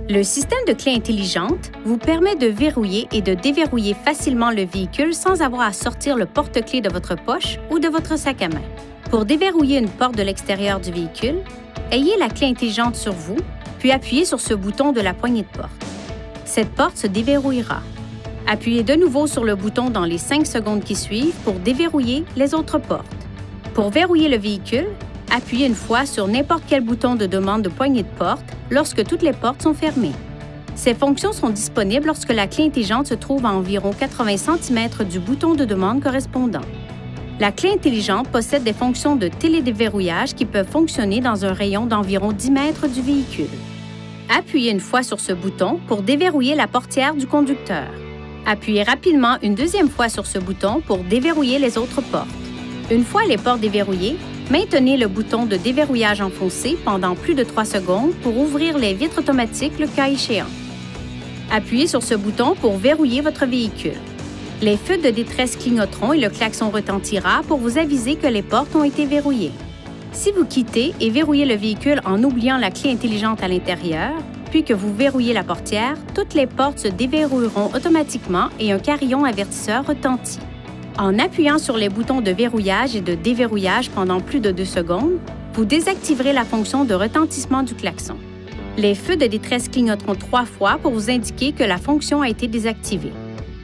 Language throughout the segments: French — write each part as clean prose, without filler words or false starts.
Le système de clé intelligente vous permet de verrouiller et de déverrouiller facilement le véhicule sans avoir à sortir le porte-clés de votre poche ou de votre sac à main. Pour déverrouiller une porte de l'extérieur du véhicule, ayez la clé intelligente sur vous, puis appuyez sur ce bouton de la poignée de porte. Cette porte se déverrouillera. Appuyez de nouveau sur le bouton dans les 5 secondes qui suivent pour déverrouiller les autres portes. Pour verrouiller le véhicule, appuyez une fois sur n'importe quel bouton de demande de poignée de porte lorsque toutes les portes sont fermées. Ces fonctions sont disponibles lorsque la clé intelligente se trouve à environ 80 cm du bouton de demande correspondant. La clé intelligente possède des fonctions de télédéverrouillage qui peuvent fonctionner dans un rayon d'environ 10 mètres du véhicule. Appuyez une fois sur ce bouton pour déverrouiller la portière du conducteur. Appuyez rapidement une deuxième fois sur ce bouton pour déverrouiller les autres portes. Une fois les portes déverrouillées, maintenez le bouton de déverrouillage enfoncé pendant plus de 3 secondes pour ouvrir les vitres automatiques le cas échéant. Appuyez sur ce bouton pour verrouiller votre véhicule. Les feux de détresse clignoteront et le klaxon retentira pour vous aviser que les portes ont été verrouillées. Si vous quittez et verrouillez le véhicule en oubliant la clé intelligente à l'intérieur, puis que vous verrouillez la portière, toutes les portes se déverrouilleront automatiquement et un carillon avertisseur retentit. En appuyant sur les boutons de verrouillage et de déverrouillage pendant plus de 2 secondes, vous désactiverez la fonction de retentissement du klaxon. Les feux de détresse clignoteront 3 fois pour vous indiquer que la fonction a été désactivée.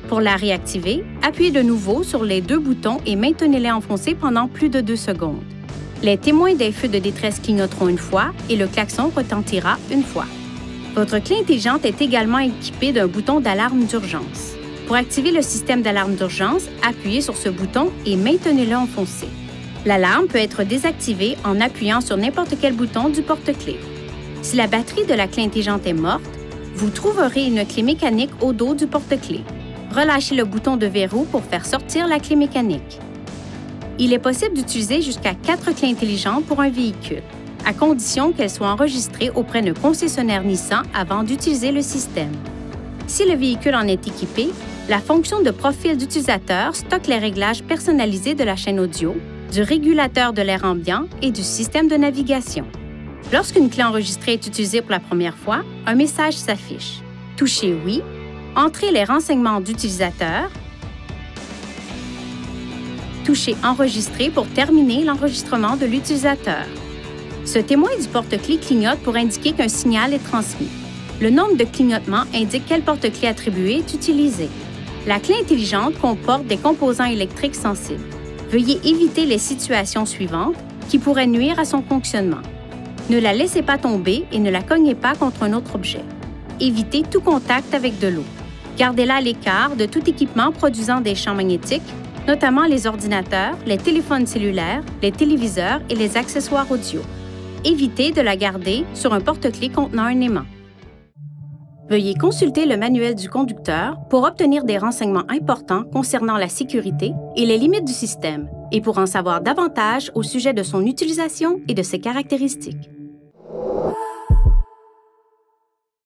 Pour la réactiver, appuyez de nouveau sur les 2 boutons et maintenez-les enfoncés pendant plus de 2 secondes. Les témoins des feux de détresse clignoteront 1 fois et le klaxon retentira 1 fois. Votre clé intelligente est également équipée d'un bouton d'alarme d'urgence. Pour activer le système d'alarme d'urgence, appuyez sur ce bouton et maintenez-le enfoncé. L'alarme peut être désactivée en appuyant sur n'importe quel bouton du porte-clés. Si la batterie de la clé intelligente est morte, vous trouverez une clé mécanique au dos du porte-clés. Relâchez le bouton de verrou pour faire sortir la clé mécanique. Il est possible d'utiliser jusqu'à 4 clés intelligentes pour un véhicule, à condition qu'elles soient enregistrées auprès d'un concessionnaire Nissan avant d'utiliser le système. Si le véhicule en est équipé, la fonction de profil d'utilisateur stocke les réglages personnalisés de la chaîne audio, du régulateur de l'air ambiant et du système de navigation. Lorsqu'une clé enregistrée est utilisée pour la première fois, un message s'affiche. Touchez « Oui », entrez les renseignements d'utilisateur, touchez « Enregistrer » pour terminer l'enregistrement de l'utilisateur. Ce témoin du porte-clés clignote pour indiquer qu'un signal est transmis. Le nombre de clignotements indique quel porte-clés attribué est utilisé. La clé intelligente comporte des composants électriques sensibles. Veuillez éviter les situations suivantes qui pourraient nuire à son fonctionnement. Ne la laissez pas tomber et ne la cognez pas contre un autre objet. Évitez tout contact avec de l'eau. Gardez-la à l'écart de tout équipement produisant des champs magnétiques, notamment les ordinateurs, les téléphones cellulaires, les téléviseurs et les accessoires audio. Évitez de la garder sur un porte-clés contenant un aimant. Veuillez consulter le manuel du conducteur pour obtenir des renseignements importants concernant la sécurité et les limites du système et pour en savoir davantage au sujet de son utilisation et de ses caractéristiques.